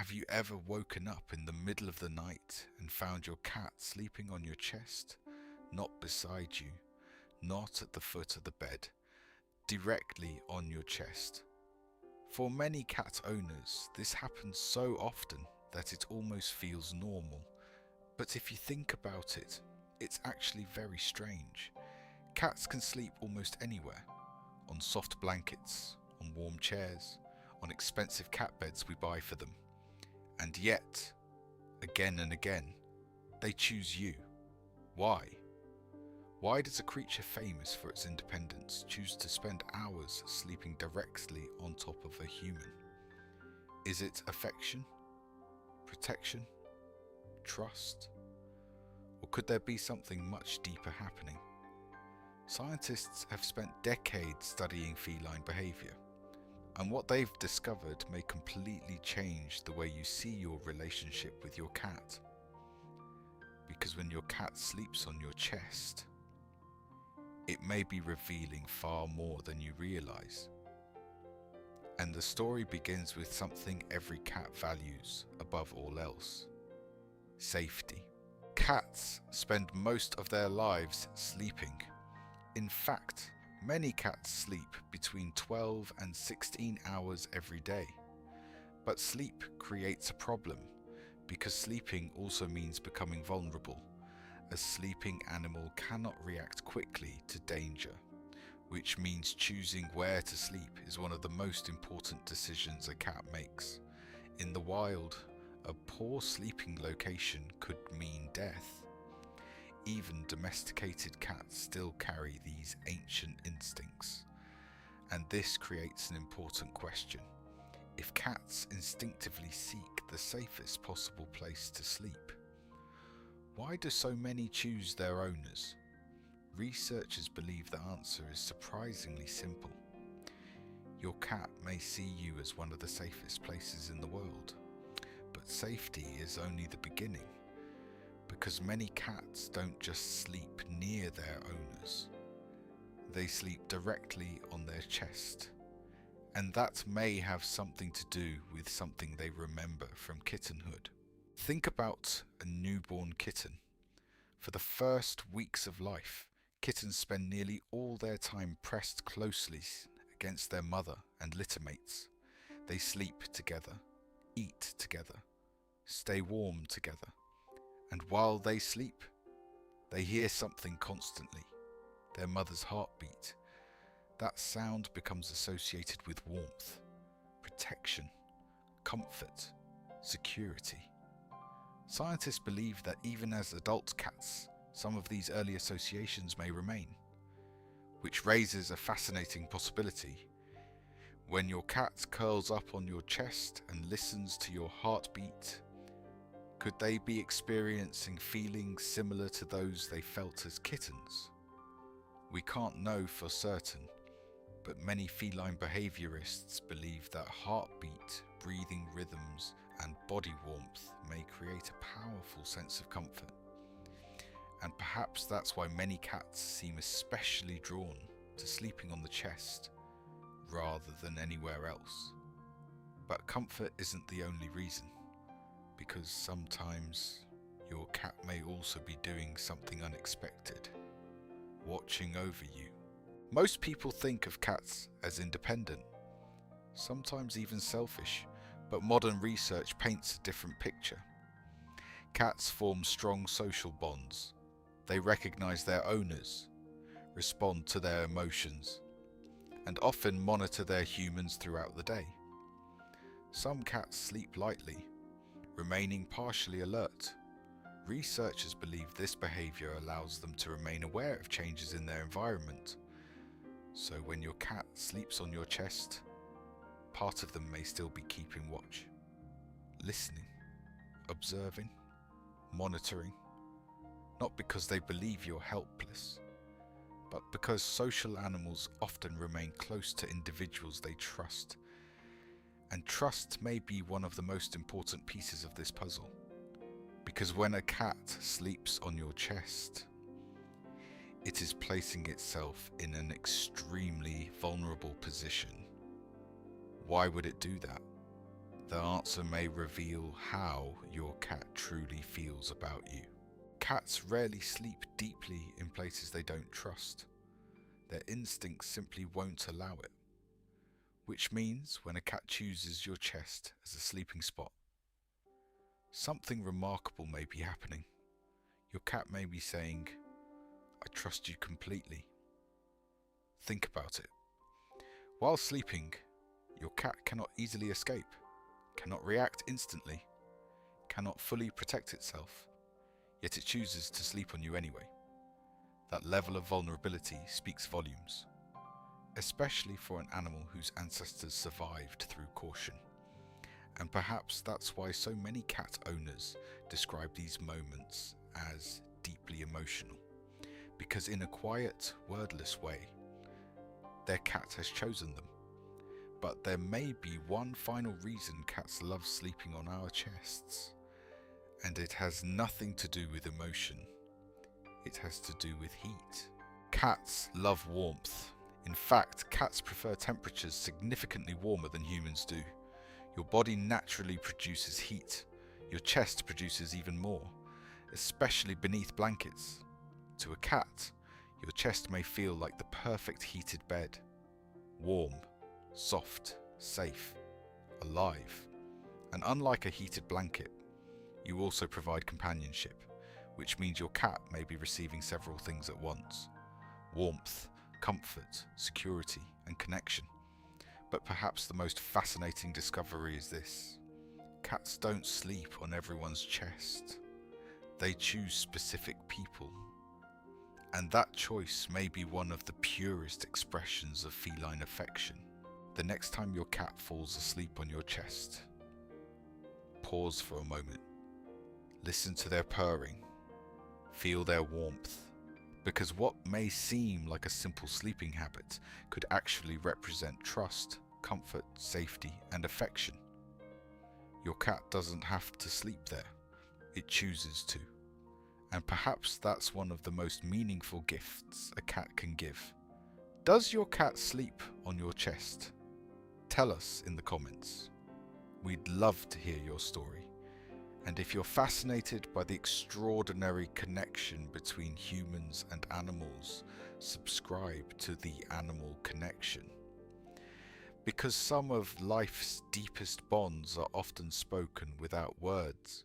Have you ever woken up in the middle of the night and found your cat sleeping on your chest, not beside you, not at the foot of the bed, directly on your chest? For many cat owners, this happens so often that it almost feels normal. But if you think about it, it's actually very strange. Cats can sleep almost anywhere, on soft blankets, on warm chairs, on expensive cat beds we buy for them. And yet, again and again, they choose you. Why? Why does a creature famous for its independence choose to spend hours sleeping directly on top of a human? Is it affection? Protection? Trust? Or could there be something much deeper happening? Scientists have spent decades studying feline behavior, and what they've discovered may completely change the way you see your relationship with your cat. Because when your cat sleeps on your chest, it may be revealing far more than you realize. And the story begins with something every cat values above all else: safety. Cats spend most of their lives sleeping. In fact, many cats sleep between 12 and 16 hours every day. But sleep creates a problem, because sleeping also means becoming vulnerable. A sleeping animal cannot react quickly to danger, which means choosing where to sleep is one of the most important decisions a cat makes. In the wild, a poor sleeping location could mean death. Even domesticated cats still carry these ancient instincts. And this creates an important question. If cats instinctively seek the safest possible place to sleep, why do so many choose their owners? Researchers believe the answer is surprisingly simple. Your cat may see you as one of the safest places in the world, but safety is only the beginning. Because many cats don't just sleep near their owners, they sleep directly on their chest. And that may have something to do with something they remember from kittenhood. Think about a newborn kitten. For the first weeks of life, kittens spend nearly all their time pressed closely against their mother and littermates. They sleep together, eat together, stay warm together. And while they sleep, they hear something constantly: their mother's heartbeat. That sound becomes associated with warmth, protection, comfort, security. Scientists believe that even as adult cats, some of these early associations may remain, which raises a fascinating possibility. When your cat curls up on your chest and listens to your heartbeat, could they be experiencing feelings similar to those they felt as kittens? We can't know for certain, but many feline behaviorists believe that heartbeat, breathing rhythms, and body warmth may create a powerful sense of comfort. And perhaps that's why many cats seem especially drawn to sleeping on the chest rather than anywhere else. But comfort isn't the only reason, because sometimes your cat may also be doing something unexpected, watching over you. Most people think of cats as independent, sometimes even selfish, but modern research paints a different picture. Cats form strong social bonds. They recognize their owners, respond to their emotions, and often monitor their humans throughout the day. Some cats sleep lightly, remaining partially alert. Researchers believe this behavior allows them to remain aware of changes in their environment. So when your cat sleeps on your chest, part of them may still be keeping watch, listening, observing, monitoring, not because they believe you're helpless, but because social animals often remain close to individuals they trust. And trust may be one of the most important pieces of this puzzle. Because when a cat sleeps on your chest, it is placing itself in an extremely vulnerable position. Why would it do that? the answer may reveal how your cat truly feels about you. Cats rarely sleep deeply in places they don't trust. Their instincts simply won't allow it. Which means when a cat chooses your chest as a sleeping spot, something remarkable may be happening. Your cat may be saying, "I trust you completely." Think about it. While sleeping, your cat cannot easily escape, cannot react instantly, cannot fully protect itself, yet it chooses to sleep on you anyway. That level of vulnerability speaks volumes, especially for an animal whose ancestors survived through caution. And perhaps that's why so many cat owners describe these moments as deeply emotional, because in a quiet, wordless way, their cat has chosen them. But there may be one final reason cats love sleeping on our chests, and it has nothing to do with emotion. It has to do with heat. Cats love warmth. In fact, cats prefer temperatures significantly warmer than humans do. Your body naturally produces heat. Your chest produces even more, especially beneath blankets. To a cat, your chest may feel like the perfect heated bed. Warm, soft, safe, alive. And unlike a heated blanket, you also provide companionship, which means your cat may be receiving several things at once: warmth, comfort, security, and connection. But perhaps the most fascinating discovery is this: cats don't sleep on everyone's chest. They choose specific people. And that choice may be one of the purest expressions of feline affection. The next time your cat falls asleep on your chest, pause for a moment. Listen to their purring. Feel their warmth. Because what may seem like a simple sleeping habit could actually represent trust, comfort, safety, and affection. Your cat doesn't have to sleep there. It chooses to. And perhaps that's one of the most meaningful gifts a cat can give. Does your cat sleep on your chest? Tell us in the comments. We'd love to hear your story. And if you're fascinated by the extraordinary connection between humans and animals, subscribe to The Animal Connection. Because some of life's deepest bonds are often spoken without words.